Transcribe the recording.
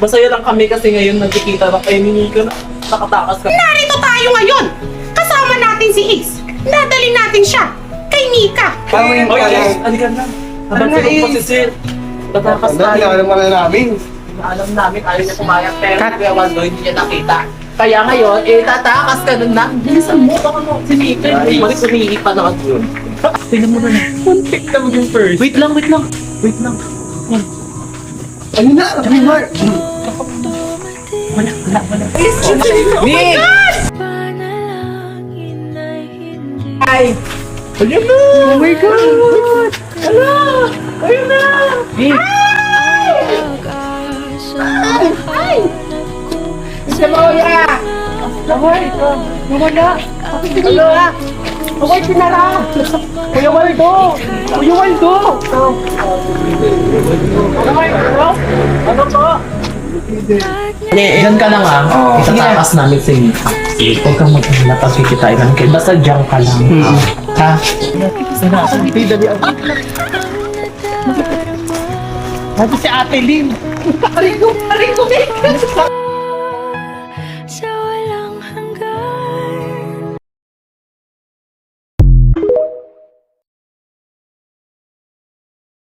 Masaya lang kami kasi ngayon nagkikita na kayo ni Nika na nakatakas ka. Narito tayo ngayon. Kasama natin si Ace. Dadali natin siya kay Nika. Oh yes, halika na. Habang Ano, sino po eh? si Sil, tatakas Ano, tayo. alam mo na namin. Alam namin ayaw niya pumayag pero Kuya Waldo hindi niya nakita. Kaya ngayon, tatakas ka na na. Bilisan mo, baka mo si Nika. Balik umihi pa naman yun. Tingnan mo na na. Muntik na yung first. Wait lang. Wait lang. Ano na? Ano na? Wala. Nick! Ay! Ayun na! Oh my God! Ala! Ayun na! Nick! Ay! Isa mo ya! Naway! Nawala! Hello ah! Away, pinara! Kuya Waldo! Kuya Waldo! Ano to? Diyan ka lang itatakas namin sa inyo. Huwag kang mag-alala pag kikitain namin kayo. Basta diyan ka lang. Ha? Dali si Ate Lynn. Aray ko, Nick!